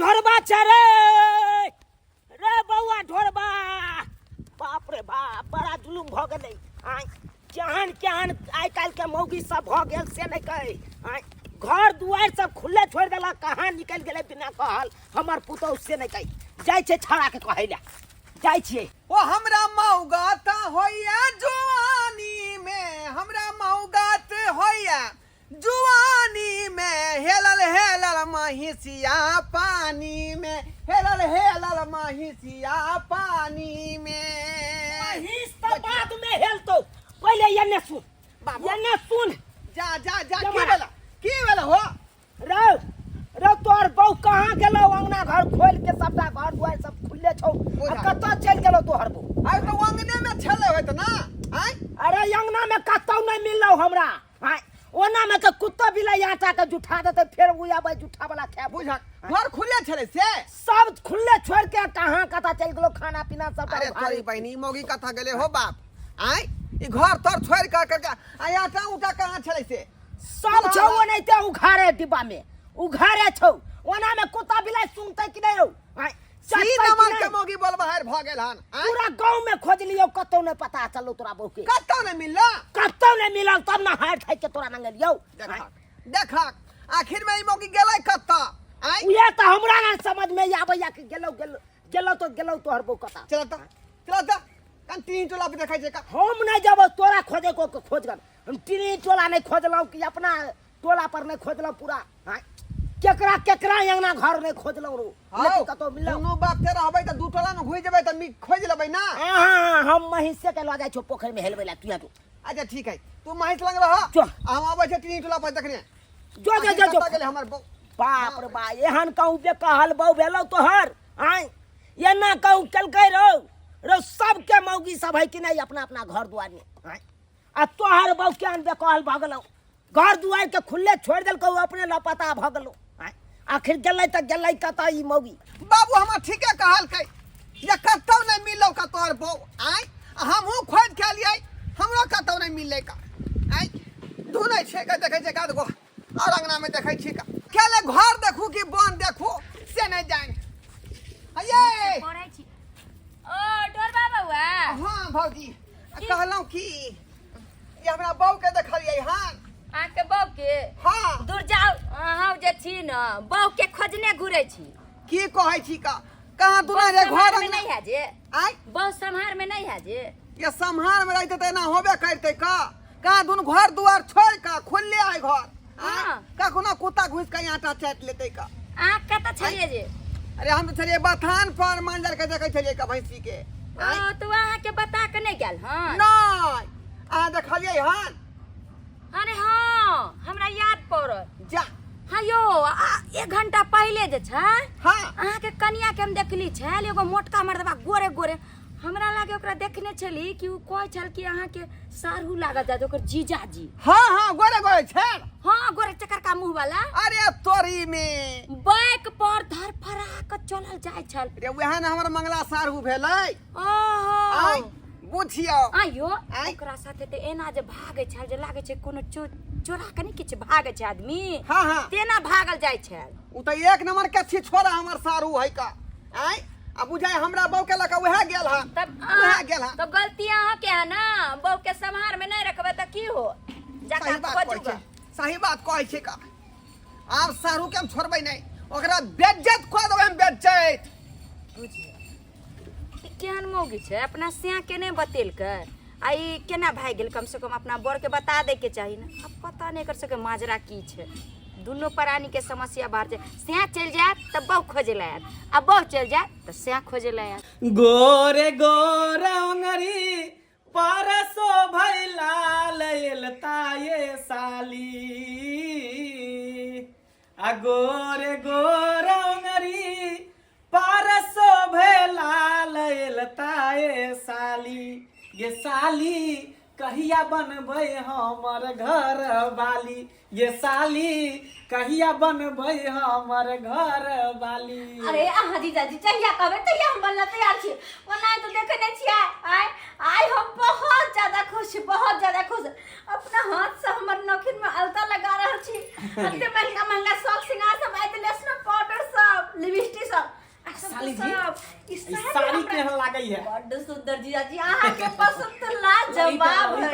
ढोरबा चरे रे बउआ ढोरबा बाप रे बाप बड़ा जुलुम भ गेलै केहन केहन आइ काल्हि के मौगी सब भ गेल से नहीं कहे घर दुआर सब खुले छोड़ देला कहाँ निकल गेलै बिना कहल हमर पुतौह से नहीं कही जाय छै छड़ा के कहै ले जाय छियै ओ हमरा मौगात होइया जुआनी में हमरा मौगात होइया जुआनी में हेलल महिसिया पानी में हेलल महिसिया पानी में महिस त बाद में हेलतो पहले एने सुन बाबू एने सुन जा की भेला हो रो तोर बहू कहाँ गेलो अंगना घर खोल के सबटा घर दुआर सब खुले छौ कतऽ चल गेलो तोहर बहू आइ तो अंगने में छले होत ना अरे अंगना में कतौ नहीं मिललो हमरा ओना में के कुत्ता बिलाई आटा के जुठा देते फिर उयाबे जुठा वाला खाए बुझा घर खुले छले से सब खुले छोड़ के कहाँ कता चल गेलो खाना पीना सब अरे तोरी बहनी मौगी कथा गेले हो बाप ई घर तोर छोड़ कर आइ आटा उटा कहाँ छले से सब छौ नहीं ते उघारे डिब्बा में उघारे छौ ओना में कुत्ता बिलाई सुनते कि नहीं हो सी नंबर के मौगी बोल बाहर भ गेल हन पूरा गांव में खोज लियो कतौ नहीं पता चलो तोरा बहू के कतौ नहीं मिलला तब ना हाथ खाइ के तोरा मंगल यौ देखा आखिर में ई मौगी गेलै कत्ता उहे त हमरा ना समझ में आबैया कि गेलो तोहर बहू कता चल त कन तीन टोला पे देखाइ छै का हम नहीं जब तोरा खोजे को खोज कर हम तीन टोला नहीं खोजलौ कि अपना टोला पर नहीं खोजलौ पूरा केकरा अंगना घर नहीं खोजलौ रो लेकिन कतो मिलौ दोनों बाप ते रहबै त दू टोला में घुइ जेबै त मी खोज लेबै ना हां हम महिषे के ल जाय छौ पोखर में हेलबै ला तू अच्छा ठीक है तू महिष लंग रह हम आबै छै तीन टोला पर देखने जो गेले हमर बाप रे बा एहन कहू बे कहल बहू भेलौ तोहर एना कहू कलकै रो सब के मौगी सब है कि नहीं अपना अपना घर दुआर में आ तोहर बहू के अनबे कहल भ गेलौ घर दुआर के खुले छोड़ देलकौ अपने लापता भ गेलौ आखिर गेलै त गेलै कता ई मौगी बाबू हमरा ठीके कहल कै ये कतौ नहीं मिलौ का तोर बहू हमहू खोज के लियै हमरो कतौ नहीं मिललै का ढूंढै छै का देखै छै का देखो और अंगना में देखै छी का केले घर देखू कि बन देखू से नहीं जान हये पढ़ै छी ओ डोरबा बउआ हां भौजी कहलौ कि ये हमरा बहू के देखलियै हन आके बहू के हां दूर जाओ हम जे छी न बहू के खोजने घुरै छी की कहै छी का कहां दुना रे घर में नहीं है जे बहू संहार में नहीं है जे ये संहार में रहते त ना होबे करते का दुन घर दुआर छोड़ का खुले आइ घर का कोनो कुत्ता घुस के आटा चाट लेते का कत छलिए जे अरे हम तो छलिए बथान पर मंजर के देखे छलिए का भैंसी के तो वहां के बता के नहीं गेल हन नहीं आ देखलिए हन अरे हां हमरा याद पड़ल जा हायो 1 घंटा पहले जे छै हां अहाँ के कनिया के हम देखली छै एगो मोटका मर्दबा गोरे गोरे हमरा लागे ओकरा देखने छली कि उ कहै छल कि अहाँ के सारहू लागत जा ओकर जीजाजी हां गोरे गोरे छै हां गोरे चक्कर का मुंह वाला अरे तोरी में बाइक पर धर फरा के चलल जाय छल रे वहां न हमर मंगला सारहू भेलै ओहो बुझियो आयो ओकरा साथे ते एना जे भागे छल जे लागे छै कोनो चोरा के नहीं किछ भागे छै आदमी हां तेना भागल जाय छल उ त एक नंबर के छी छोरा हमर सारू है का आ बुझाय हमरा बहू के लका वह गेल हन तब गलती अहाँ के है ना बहू के संहार में नहीं रखबे त की हो जाका खोजूगा सही बात कहै छै का आब सारू के हम छोड़बै नहीं ओकरा बेइज्जत क देबै हम बेइज्जत बुझिए केहन मौगी छै अपना सिया के नहीं बतेल कर आई केना भाग गेल कम से कम अपना बर के बता दे के चाहिए ना अब पता नहीं कर सके माजरा की छै दोनों प्राणी के समस्या बाहर छै सिया चल जाए तब बहू खोजे लायत अब बहू चल जाए तो सिया खोजे लायत गोरे गोरे अंगरी परसो भैला ललता ये साली आ गोरे गोरे अंगरी परसो भैला ललता ये साली कहिया बनबै हमर घर वाली ये साली कहिया बनबै हमर घर वाली। अरे अहाँ जीजाजी चाहिए कहबे तैया हम बनला तैयार छी ओना तो देखे नहीं छियै आई हम बहुत ज्यादा खुश अपना हाथ से हमर नखिन में अलता लगा रहल छी एते महंगा महंगा सब सिंगार सब आइ देले स्नो पाउडर सब लिपस्टिक की सब साली जी, सब ई साड़ी केहन लागई है? बड़ सुंदर जीजा जी अहाँ के पसंद तो लाजवाब है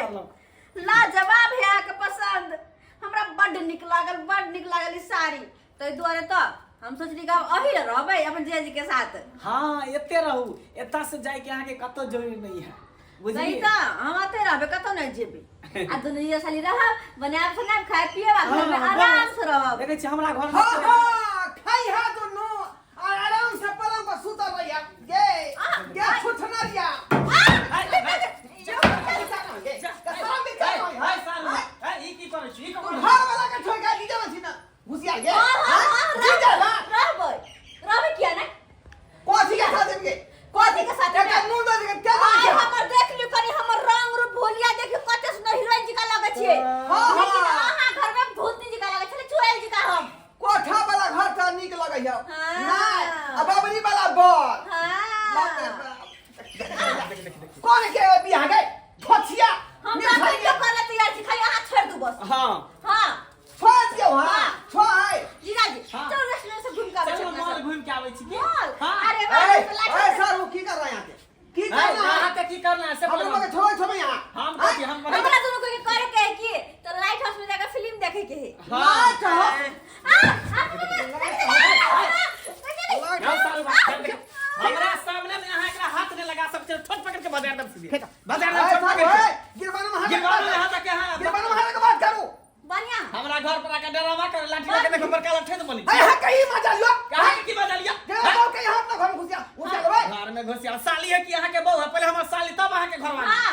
लाजवाब है अहाँ के पसंद हमरा बड़ निक लागल ई साड़ी तो दुआरे तो हम सोचली कि अभी रहबै अपन जीजा जी के साथ हाँ एते रहू एता से जाए के अहाँ के कतो जरूरी नहीं है नहीं बुझलिए तो हम आते रहबे कतौ नहीं जेबे आ दुनू जीजा साली रहब बनाब सुनाब खाए पिए आ घर में आराम से रहब देखे छी हमरा घर में हाँ हाँ खाई हा दुनू और आराम से पलंग पर सुतल रहिया गे छुछनरिया हाय सालू ई की करै छी ई कौन घर वाला के छोड़ के दीजे मछी ना घुसिया गे रहबै किया नहीं कोथी के साथ देंगे कथी के साथ एक मुंह दे के क्या आय बात हमर देख लियो कनी हमर रंग रूप भोलिया देखियो कते सुंदर हीरोइन जी का लगे छिए हाँ, लेकिन हाँ। अहाँ घर में भूतनी जी का लगे छै चुड़ैल जी का हम कोठा वाला घर त निक लगै है हाँ। नहीं अब बबरी वाला बर बाप रे हां बाप कौन के बियाह गए छोछिया हम तो कर ले तैयार छी खाली अहाँ छोड़ दू बस हां हां छोड़ दियो हां हाँ। छोड़ जीजा जी हाँ। चलो रेस्टोरेंट से घूम के आबै चलो छी मॉल घूम के आबै छी की मॉल हाँ। अरे ए सर वो की कर रहा है यहाँ पे की कर रहा हां है त की करना है से हम लोग के छोड़ यहाँ हम कथी हम हमरा दोनों को के करे के है कि तो लाइट हाउस में जाकर फिल्म देखे के है हां हमरा सामने में अहाँ एकरा हाथ ने लगा सकते ठोट पकड़ के बाजार दम सीधे बाजार दम ठोट पकड़ के गिरवाना महाराज गिरवानो यहाँ तक के हां गिरवाना महाराज के बात करो बढ़िया हमरा घर पर आके डरावा कर लाठी लेके देखो बड़का लठे तो बोली ए हां कहीं मजा लियो कहां के की बजा लिया के बहू के यहाँ अपना घर में घुसिया भाई घर में घुसिया साली है कि अहाँ के बहू है पहले हमर साली तब अहाँ के घर वाली हां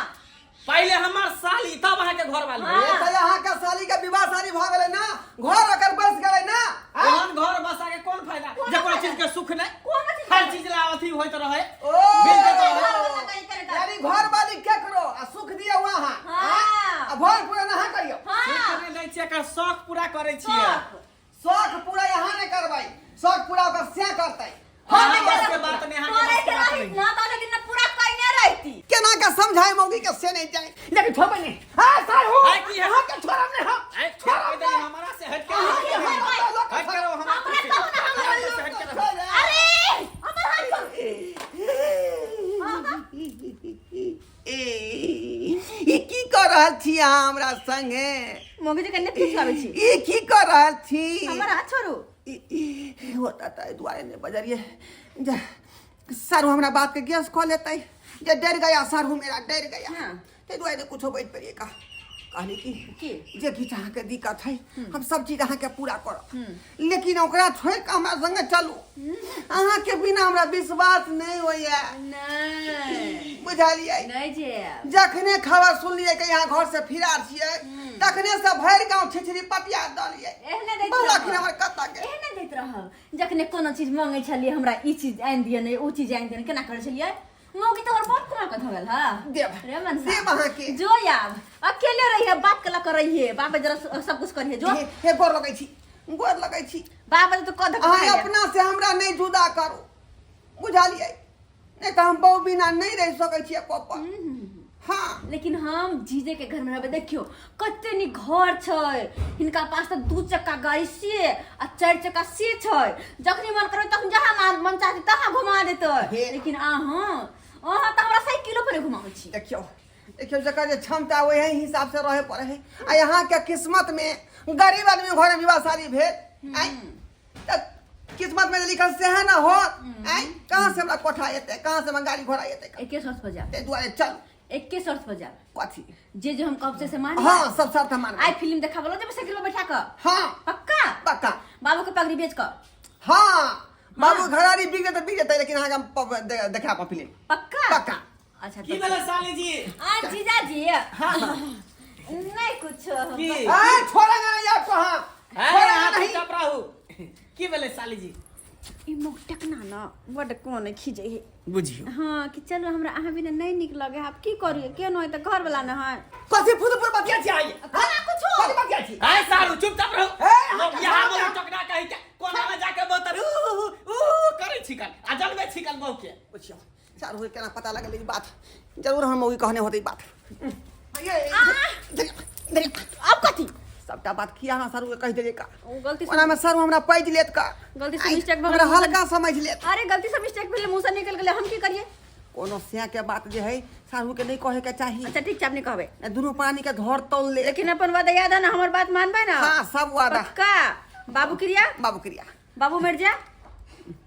पहले हमर साली तब अहाँ के घर वाली हाँ। ए त यहाँ का साली का विवाह शादी भ गेलै ना घर अकर बस गेलै ना कौन घर बसा के कौन फायदा जब कोई चीज के सुख नहीं कौन चीज हर चीज ला अथी होइत रहे ओ बिल देता है यानी घर वाली के करो आ सुख दिया वहां हाँ। आ भर पूरा ना करियो हां सुख नहीं छै एकर शौक पूरा करे छिए शौक पूरा यहाँ नहीं करबै शौक पूरा ओकर से करतै हां के बात नहीं अहाँ करे के के बात रही नहीं ना तो लेकिन पूरा करने रहती केना के समझाए मौगी के से नहीं जाए लेकिन छोड़ नहीं हां सर हो है की है? हां के छोड़ हमने हां ऐ छोड़ दे हमारा से हट के हट करो हमारा हमरे तो ना हमरे से हट के अरे हमर हाथ ई की कर रहल छी अहाँ हमरा संगे मोगे जे कन्ने पीछ लाबै छी ई की कर रहल छी हमर हाथ छोड़ू होता था दुआरे ने बजरिए सारू हमरा बात के गैस कॉल लेता जे डर गया सारू मेरा डर गया हाँ। ते दुआरे कुछो बैठ पड़िए का कहली की? जे किछ अहाँ के दिक्कत है हम सब चीज अहाँ के पूरा करब लेकिन ओकरा छोड़ के हमरा संगे चलू अहाँ के बिना हमरा विश्वास नहीं होइया नहीं बुझलिए नहीं जे जखने खबर सुनलिए कि यहाँ घर से फिरार छिए तखने से भरि गांव छिछरी पटिया दलिए एहने दैत बलाखिन रहब हमर कत्ता के एहने दैत रहब जखने कोनो चीज मांगे छलिए हमरा ई चीज आनि दिय नहीं ओ चीज आनि दिय केना करे छलिए मौगी तो और बहुत कमा के धगल हां देब रे मन देब अहाँ के जो याब अकेले रहिए बाप के लक रहिए बाप जरा सब कुछ करिए जो हे गोर लगै छी बाप तो कद अहाँ अपना से हमरा नहीं जुदा करू बुझलिए नहीं तो हम बहु बिना नहीं रह सकै छी पप्पा हाँ लेकिन हम जीजे के घर में रहबे देखियो कते नी घर छै हिनका पास त 2 चक्का गाड़ी से आ 4 चक्का से छै जखनी मन करे तखन जहां मन चाहती तहां घुमा देतै लेकिन अहाँ त हमरा साइकिलो पर घुमाबै छी देखियो जकर जे क्षमता वही हिसाब से रहे पड़े है आ यहाँ के किस्मत में गरीब आदमी घर में विवाह शादी भेल आई त किस्मत में लिखल से है ना हो आई कहां से हमरा कोठा एते कहां से हमरा गाड़ी घोड़ा एते एके शर्त पर जा ते दुआरे चल एके शर्त पर जा कथी जे हम कब से मान हाँ सब शर्त मान आई फिल्म देखा बोलो जब साइकिल में बैठा कर हाँ पक्का पक्का बाबू के पगड़ी बेच कर हाँ बाबू घरारी बिक जेतै लेकिन अहाँ के देखा पा फिल्म पक्का पक्का अच्छा की भेलै साली जी आ जीजा जी हां नहीं कुछ की ए छोड़ा ना यार कहां है हाथ चप रहू की भेलै साली जी ई मोक टकना ना बड कोन खिजे है बुझियो हाँ कि चलो हमरा अहाँ बिना नहीं निक लगे आप की करिए के न त घर वाला न है कथी फुदपुर बतिया छी आई खाना कुछो कथी बतिया छी हाय सारू चुपचाप रहू ए, लोग यहाँ बोल टकरा कहि के कोना में जाके बोतर करे छिकल आ जनबे छिकल बहु के पूछियो चार हुए केना पता लगल ई बात जरूर हम वही कहने होते ई बात अब कथी सबटा बात किया ना सर के कह देले का ओ गलती से ओना में सर हमरा पैज लेत का गलती से मिस्टेक हमरा हल्का समझ लेत अरे गलती से मिस्टेक भेले मुंह से निकल गेले हम की करिए कोनो सिया के बात जे है सारू के नहीं कहे के चाहिए अच्छा ठीक छै अपने कहबे दोनों प्राणी के घर तोल ले लेकिन अपन वादा याद है ना हमर बात मानबे ना हां सब वादा पक्का बाबू क्रिया बाबू क्रिया बाबू मर जा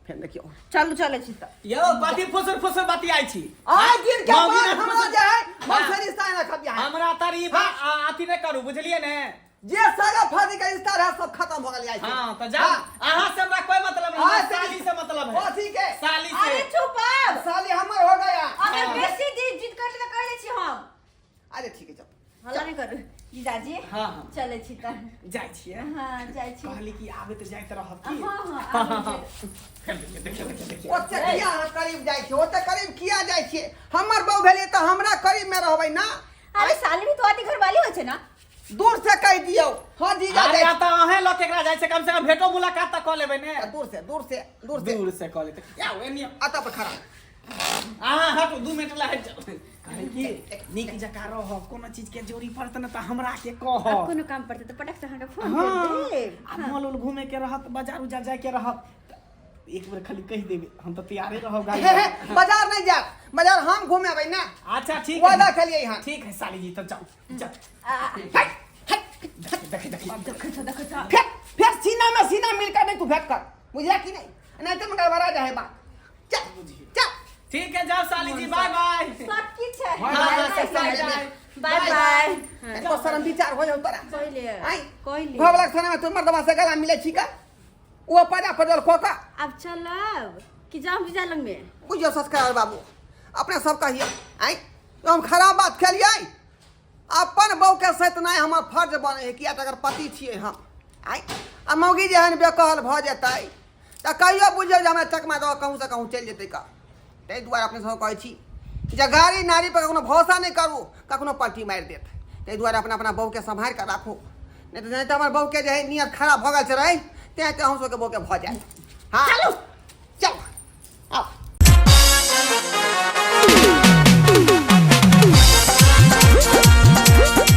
फिर देखियो चलू चले छी त यो बाती फुसर फुसर बाती आई छी आज दिन के मौगी बाद ने हमरा जे है मौसरी स्थान रखब यहाँ हमरा तारीफ आती ने करू बुझलिए ने जे सारा फादी का रिश्ता रहा सब खत्म हो गल आई हां तो जा अहां से हमरा कोई मतलब नहीं हाँ, साली से मतलब है ओ ठीक है साली अरे से चुप अब साली हमर हो गया अगर बेसी जिद कर ले कर ले छी हम अरे ठीक है चल हल्ला नहीं करू जीजाजी हाँ, हाँ। चले छी त जाय छिए हां जाय छी कहली कि आबे तो जाइत रहत की हां हां देखिए ओते किया करीब जाय छे ओते करीब किया जाय छे हमर बहू भेले त हमरा करीब में रहबै ना अरे साली भी तो आती घर वाली हो छे ना दूर से कह दियो हां जीजा अरे जाय तो अहे लोग केकरा जाय से कम से कम भेटो मुलाकात त क लेबै ने दूर से क लेते या एनी आता पर खड़ा हटो 2 मिनट ला हट जाओ कहे कि नीक जका रह कोनो चीज के जोरी पड़त न त हमरा के कह अब कोनो काम पड़ते तो पटक से हमरा फोन हाँ कर दे आ मॉल उल घूमे के रहत बाजार उजार जाए के रहत एक बार खाली कह देबे हम तो तैयारे रहब गाड़ी बाजार नहीं जा बाजार हम घूमे आबै ना अच्छा ठीक वादा है के लिए यहां ठीक है साली जी तो जाओ देख देखो फिर सीना में सीना मिलकर नहीं तू भेंट कर बुझला कि नहीं तो मगर बड़ा जाए बा चल चल ठीक है जाओ साली जी बाय बाय सब की छे बाय बाय तो शर्म विचार हो जाओ तोरा कोइले आई कोइले भवलक थाना में तुम मर्दवा से गला मिले छी का वो पजा पजल खोका अब चलब कि जाम जीजा लंग में बुझियो सस्कार बाबू अपने सब कहियो आई हम खराब बात खेलिए अपन बहू के सहित नहीं हमर फर्ज बने है किया अगर पति छिए हम आई आ मौगी जे हन बेकहल भ जेतै त कहियो बुझियो जे हमरा चकमा दो कहूं से कहूं चल जेतै का तै दुआरे अपने सब कहै छी जे गाड़ी नारी पर कोनो भरोसा नहीं करू कखनो पलटी मार देत तै दुआरे अपना अपना बहू के संभाल के राखू नहीं तो हमर बहू के जे है नियत खराब भ गेल छै रही तै हम सब के बहू के भ जाए हां चलू